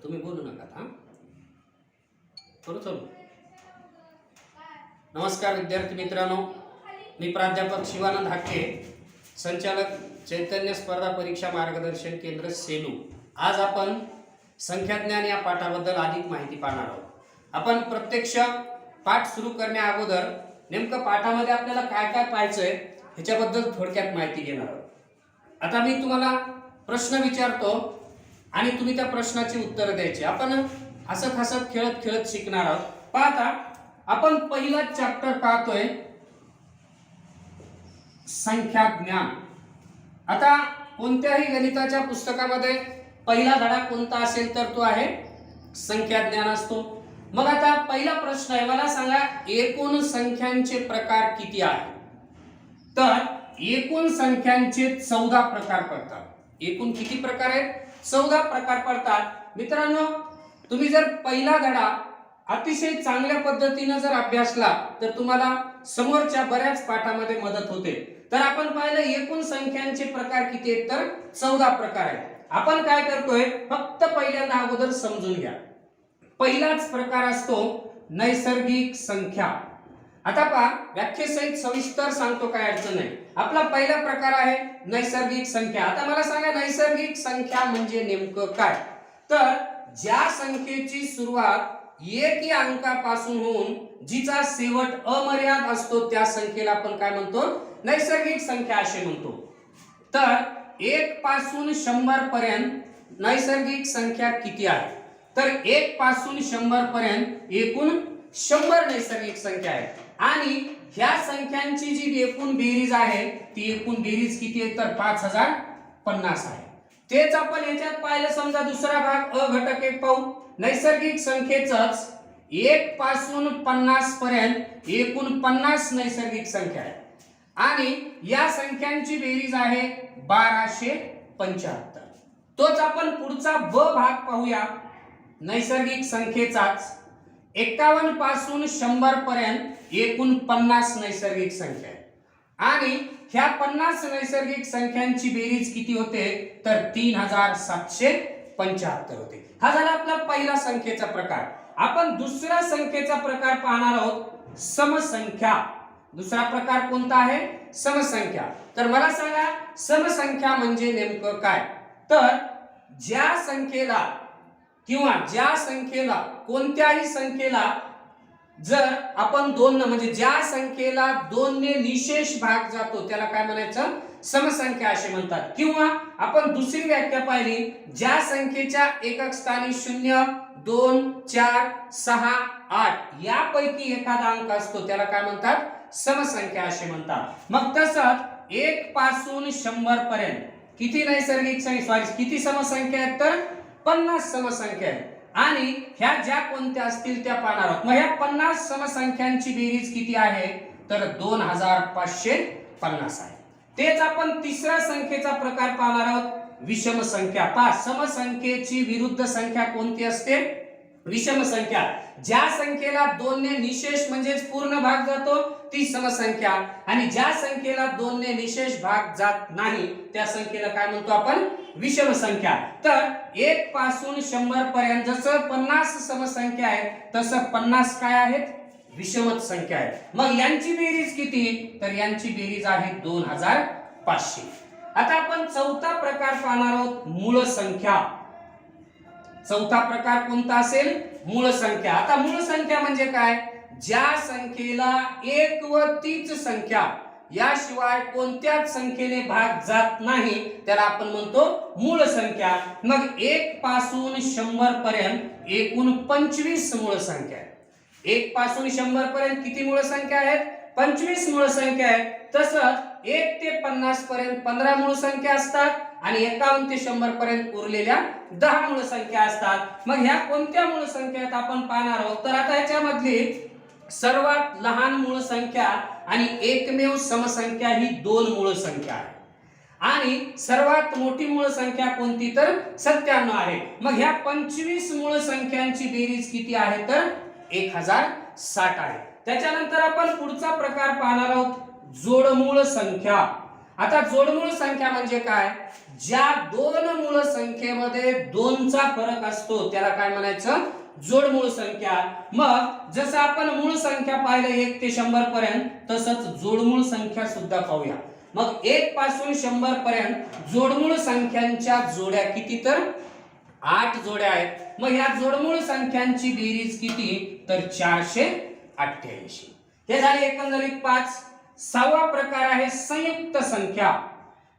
तुम्ही बोलू नका हा. चालू. नमस्कार विद्यार्थी मित्रांनो, मी प्राध्यापक शिवानंद हाके, संचालक चैतन्य स्पर्धा परीक्षा मार्गदर्शन केंद्र सेलू. आज आपण संख्याज्ञान या पाठाबद्दल अधिक माहिती पाहणार आहोत. आपण प्रत्यक्ष पाठ सुरू करण्या अगोदर नेमकं पाठामध्ये आपल्याला काय काय पाहायचंय ह्याच्याबद्दल थोडक्यात माहिती घेणार आहोत. आता मी तुम्हाला प्रश्न विचारतो आणि तुम्ही त्या प्रश्नाची उत्तरं द्यायची. आपण हसत हसत खेळत खेळत शिकणार आहोत. पाहता आपण पहिला चॅप्टर पाहतोय संख्या ज्ञान. आता कोणत्याही गणिताच्या पुस्तकामध्ये पहिला धडा कोणता असेल तर तो आहे संख्या ज्ञान असतो. मग आता पहिला प्रश्न आहे, मला सांगा एकूण संख्यांचे प्रकार किती आहेत? तर एकूण संख्यांचे 14 प्रकार पडतात. एकूण किती प्रकार आहेत? 14 प्रकार पडतात. मित्रांनो, तुम्ही जर पहिला धडा अतिशय चांगल्या पद्धतीने जर अभ्यासला तर तुम्हाला समोरच्या बऱ्याच पाठामध्ये मदत होते. तर आपण पाहिलं एकूण संख्यांचे प्रकार किती आहेत, तर 14 प्रकार आहेत. आपण काय करतोय, फक्त पहिल्यांदा अगोदर समजून घ्या. पहिलाच प्रकार असतो नैसर्गिक संख्या. आता पहा, व्याख्येसहित सविस्तर सांगतो, काय अडचण नाही. आपला पहिला प्रकार आहे नैसर्गिक संख्या. आता मला सांगा नैसर्गिक संख्या म्हणजे नेमकं काय? तर ज्या संख्येची सुरुवात 1 या अंकापासून होऊन जिचा शेवट अमर्याद असतो त्या संख्येला आपण काय म्हणतो? नैसर्गिक संख्या असे म्हणतो. तर 1 पासून 100 पर्यंत नैसर्गिक संख्या किती आहे? तर 1 पासून 100 पर्यंत एकूण 100 नैसर्गिक संख्या आहेत. आणि ह्या संख्यांची जी एकूण बेरीज आहे ती एकूण बेरीज किती आहे? तर 5050 आहे. तेच आपण याच्यात पाहिलं. समजा दुसरा भाग अ घटक एक पाहू. नैसर्गिक संख्येचंच 1 पासून 50 पर्यंत एकूण 50 नैसर्गिक संख्या आहे आणि या संख्यांची बेरीज आहे 1275. तोच आपण पुढचा ब भाग पाहूया. नैसर्गिक संख्येचाच 51 पासून 100 पर्यंत एकूण 50 नैसर्गिक संख्या आहे आणि ह्या 50 नैसर्गिक संख्यांची बेरीज किती होते? तर 3775 होते. हा झाला आपला पहिला संख्येचा प्रकार. आपण दुसरा संख्येचा प्रकार पाहणार आहोत, समसंख्या. दुसरा प्रकार कोणता आहे? समसंख्या. तर मला सांगा समसंख्या म्हणजे नेमकं काय? तर ज्या संख्येला किंवा ज्या संख्येला कोणत्याही संख्येला जर आपण 2 म्हणजे ज्या संख्येला 2 ने निशेष भाग जातो त्याला काय म्हणायचं? समसंख्या असे म्हणतात. किंवा आपण दुसरी व्याख्या पाहिली, ज्या संख्येच्या एकक स्थानी 0 2 4 6 8 यापैकी एखादा अंक असतो त्याला काय म्हणतात? समसंख्या असे म्हणतात. मग तसंच 1 पासून 100 पर्यंत किती नैसर्गिक संख्या, किती समसंख्या आहेत? तर 50 समसंख्या आहेत आणि ह्या ज्या कोणत्या असतील त्या पाहणार आहोत. मग ह्या 50 समसंख्यांची बेरीज किती आहे? तर 2550 आहे. तेच आपण तिसऱ्या संख्येचा प्रकार पाहणार आहोत, विषम संख्या. पहा, समसंख्येची विरुद्ध संख्या कोणती असते? विषम संख्या. ज्या संख्येला 2 ने निशेष म्हणजे पूर्ण भाग जातो ती समसंख्या आणि ज्या संख्येला 2 ने निशेष भाग जात नाही त्या संख्येला काय म्हणतो आपण? विषम संख्या. तर 1 पासून 100 पर्यंत जसं 50 समसंख्या आहेत तसं 50 काय आहेत? विषमच संख्या आहेत. मग यांची बेरीज किती? तर यांची बेरीज आहे 2500. आता आपण चौथा प्रकार पाहणार आहोत, मूळ संख्या. चौथा प्रकार कोणता असेल? मूळ संख्या. आता मूळ संख्या म्हणजे काय? ज्या संख्येला एक व तीच संख्या याशिवाय कोणत्याच संख्येने भाग जात नाही त्याला आपण म्हणतो मूळ संख्या. मग 1 पासून 100 पर्यंत एकूण 25 मूळ संख्या आहेत. 1 पासून 100 पर्यंत किती मूळ संख्या आहेत? 25 मूळ संख्या आहेत. तसंच 1 ते 50 पर्यंत 15 मूळ संख्या असतात आणि 51 ते 100 पर्यंत उरलेल्या 10 मूळ संख्या असतात. मग ह्या कोणत्या मूळ संख्या आहेत आपण पाहणार आहोत. तर आता याच्यामधली सर्वात लहान मूळ संख्या आणि एकमेव समसंख्या ही 2 मूळ संख्या आहे आणि सर्वात मोठी मूळ संख्या कोणती? तर 97 आहे. मग ह्या 25 मूळ संख्यांची बेरीज किती आहे? तर 1060 आहे. त्याच्यानंतर आपण पुढचा प्रकार पाहणार आहोत, जोडमूळ संख्या. आता जोडमूळ संख्या म्हणजे काय? ज्या दोन मूळ संख्येमध्ये दोनचा फरक असतो त्याला काय म्हणायचं, जोडमूळ संख्या. मग जसं आपण मूळ संख्या पाहिलं 1 ते 100 पर्यंत, तसंच जोडमूळ संख्या सुद्धा पाहूया. मग 1 पासून 100 पर्यंत जोडमूळ संख्यांच्या जोड्या किती, तर 8 जोड्या आहेत. मग या जोडमूळ संख्यांची बेरीज किती, तर 488. हे झाले एकंदरीत 5. 6वा प्रकार आहे संयुक्त संख्या.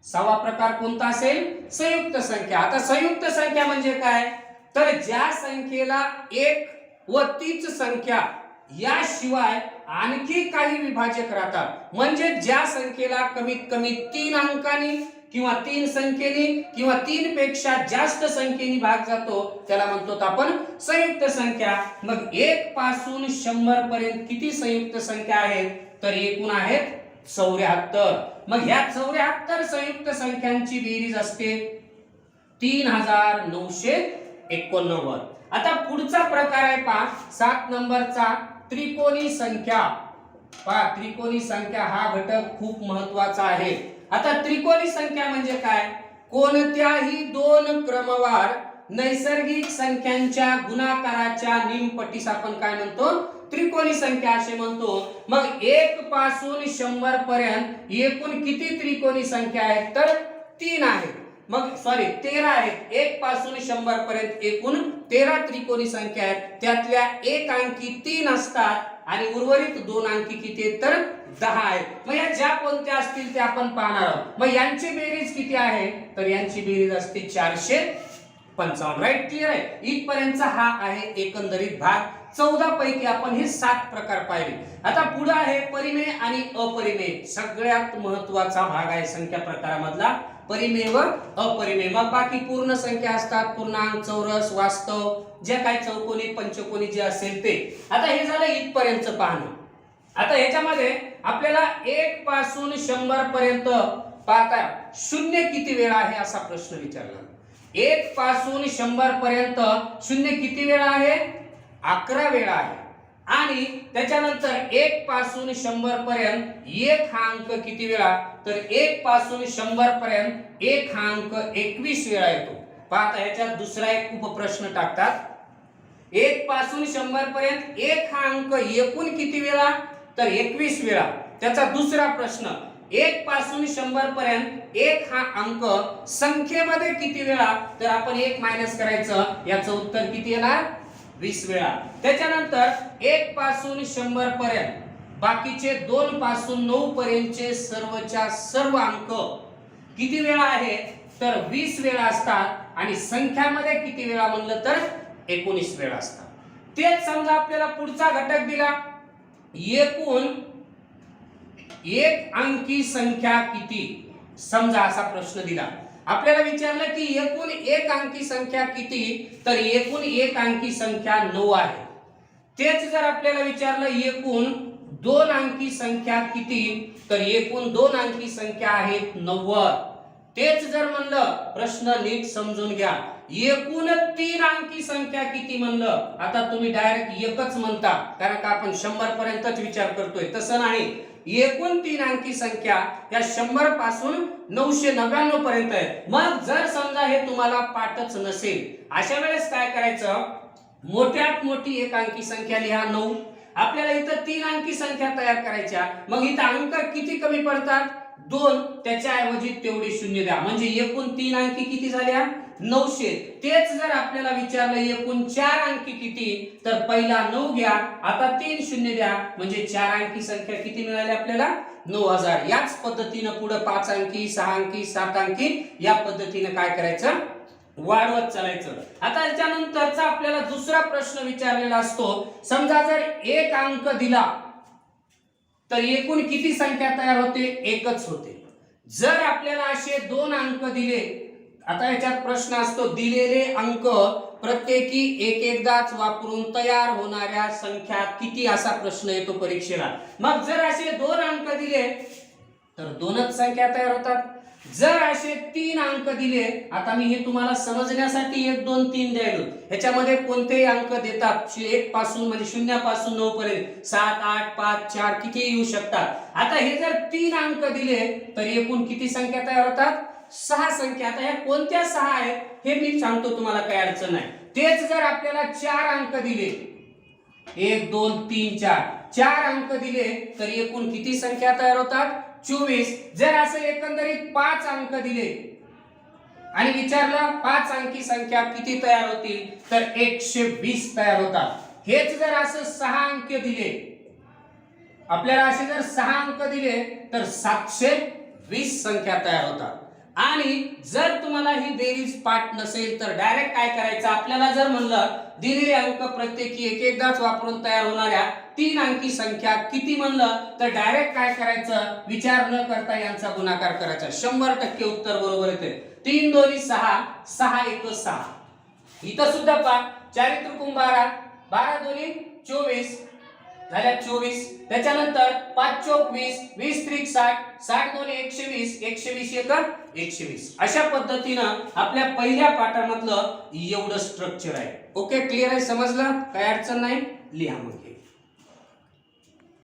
6वा प्रकार कोणता असेल, संयुक्त संख्या. आता संयुक्त संख्या म्हणजे काय, तर ज्या संख्येला 1 व तीच संख्या याशिवाय आणखी काही विभाजक राहतात. म्हणजे ज्या संख्येला कमीत कमी 3 अंकांनी किंवा 3 संख्येनी किंवा 3 पेक्षा जास्त संख्येनी भाग जातो त्याला म्हणतो आपण संयुक्त संख्या. मग 1 पासून 100 पर्यंत किती संयुक्त संख्या आहेत, तर एकूण आहेत 74. मग ह्या 74 संयुक्त संख्यांची बेरीज असते 3989. आता पुढचा प्रकार आहे पहा 7 नंबरचा त्रिकोणी संख्या. पहा त्रिकोणी संख्या हा घटक खूप महत्वाचा आहे. आता त्रिकोणी संख्या म्हणजे काय, कोणत्याही दोन क्रमवार नैसर्गिक संख्यांच्या गुणाकाराच्या निमपटीस आपण काय म्हणतो, त्रिकोणी संख्या असे म्हणतो. मग 1 पासून 100 पर्यंत एकूण किती त्रिकोणी संख्या आहेत, तर 3 आहेत. मग सॉरी 13 आहेत. 1 पासून 100 पर्यंत एकूण 13 त्रिकोणी संख्या आहेत. त्यातल्या एक अंकी 3 असतात आणि उर्वरित 2 अंकी किती आहेत, तर 10 आहेत. मग या ज्या कोणत्या असतील ते आपण पाहणार आहोत. मग यांची बेरीज किती आहे, तर यांची बेरीज असते 455. राईट, क्लिअर आहे. इथपर्यंतचा हा आहे एकंदरीत भाग. 14 पैकी आपण हे 7 प्रकार पाहिले. आता पुढे आहे परिमेय आणि अपरिमेय. सगळ्यात महत्वाचा भाग आहे संख्या प्रकारामधला परिमेय व अपरिमेय. मग बाकी पूर्ण संख्या असतात, पूर्णांक, चौरस, वास्तव, जे काही चौकोनी पंचकोनी जे असेल ते. आता हे झालं इथपर्यंतचं पाहणं. आता ह्याच्यामध्ये आपल्याला 1 पासून 100 पर्यंत पाहता शून्य किती वेळा आहे असा प्रश्न विचारला. 1 पासून 100 पर्यंत शून्य किती वेळा आहे, 11 वेळा आहे. आणि त्याच्यानंतर 1 पासून 100 पर्यंत 1 हा अंक किती वेळा, तर 1 पासून 100 पर्यंत 1 हा अंक 21 वेळा येतो. पाहता याच्यात दुसरा एक उपप्रश्न टाकतात. 1 पासून 100 पर्यंत 1 हा अंक एकूण किती वेळा, तर 21 वेळा. त्याचा दुसरा प्रश्न 1 पासून 100 पर्यंत 1 हा अंक संख्येमध्ये किती वेळा, तर आपण 1 मायनस करायचं, याचं उत्तर किती येणार, 20 वेळा. त्याच्यानंतर 1 पासून 100 पर्यंत बाकीचे 2 पासून 9 पर्यंतचे सर्वच्या सर्व अंक किती वेळा आहे, तर 20 वेळा असतात. आणि संख्यामध्ये किती वेळा म्हणलं तर 19 वेळा असतात. तेच समजा आपल्याला पुढचा घटक दिला, एकूण एक अंकी संख्या किती. समजा असा प्रश्न दिला, आपल्याला विचारलं की एकूण एक अंकी संख्या किती, तर एकूण एक अंकी संख्या 9 आहे. तेच जर आपल्याला विचारलं एकूण 2 अंकी संख्या किती, तर एकूण 2 अंकी संख्या आहेत 90. तेच जर म्हणलं, प्रश्न नीट समजून घ्या, एकूण 3 अंकी संख्या किती म्हणलं, आता तुम्ही डायरेक्ट एकच म्हणता कारण का आपण 100 पर्यंतच विचार करतोय. तसं नाही, एकूण 3 अंकी संख्या या 100 पासून 999 पर्यंत आहे. मग जर समजा हे तुम्हाला पाठच नसेल, अशा वेळेस काय करायचं, मोठ्यात मोठी एक अंकी संख्या लिहा 9. आपल्याला इथं 3 अंकी संख्या तयार करायच्या. मग इथं अंक किती कमी पडतात, 2. त्याच्या ऐवजी तेवढे शून्य द्या, म्हणजे एकूण 3 अंकी किती झाल्या, 900. तेच जर आपल्याला विचारलं एकूण 4 अंकी किती, तर पहिला 9 घ्या, आता 3 शून्य द्या, म्हणजे 4 अंकी संख्या किती मिळाली आपल्याला, 9000. याच पद्धतीने पुढे 5 अंकी, 6 अंकी, 7 अंकी या पद्धतीने काय करायचं, वाढवत चालायचं. आता याच्यानंतरचा आपल्याला दुसरा प्रश्न विचारलेला असतो, समजा जर 1 अंक दिला तर एकूण किती संख्या तयार होते, एकच होते. जर आपल्याला असे 2 अंक दिले, आता याच्यात प्रश्न असतो दिलेले अंक प्रत्येकी एकदाच वापरून तयार होणाऱ्या संख्या किती, असा प्रश्न येतो परीक्षेला. मग जर असे 2 अंक दिले तर 2च संख्या तयार होतात. जर असे 3 अंक दिले, आता मी हे तुम्हाला समजण्यासाठी 1 2 3 द्यायलो, ह्याच्यामध्ये कोणतेही अंक देतात 1 पासून म्हणजे 0 पासून 9 पर्यंत 7 8 5 4 किती येऊ शकतात. आता हे जर 3 अंक दिले तर एकूण किती संख्या तयार होतात, 6 संख्या. आता ह्या कोणत्या 6 आहेत हे मी सांगतो तुम्हाला, काही अडचण नाही. तेच जर आपल्याला 4 अंक दिले, 1 2 3 4 अंक दिले तर एकूण किती संख्या तयार होतात? 24. जर असं एकंदरीत 5 अंक दिले आणि विचारलं 5 अंकी संख्या किती तयार होतील, तर 120 तयार होतात. हेच जर असं 6 अंक दिले आपल्याला, असे जर 6 अंक दिले तर 720 संख्या तयार होतात. आणि जर तुम्हाला ही बेरीज पाठ नसेल तर डायरेक्ट काय करायचं, आपल्याला जर म्हणलं दिलेले अंक प्रत्येकी एकदाच वापरून तयार होणाऱ्या 3 अंकी संख्या किती म्हणलं, तर डायरेक्ट काय करायचं, विचार न करता यांचा गुणाकार करायचा. 100% उत्तर बरोबर येते. 3 दोन्ही 6, 6 एक 6. इथं सुद्धा पहा, 4 त्रिकोण 12, 12 दोन्ही 24 झाल्या 24. त्याच्यानंतर 5 चौक 20, 20 त्रिक 60, 60 दोन्ही 120, 120 एक 120. अशा पद्धतीनं आपल्या पहिल्या पाठामधलं एवढं स्ट्रक्चर आहे. ओके, क्लिअर आहे, समजलं, काही अडचण नाही, लिहा मग.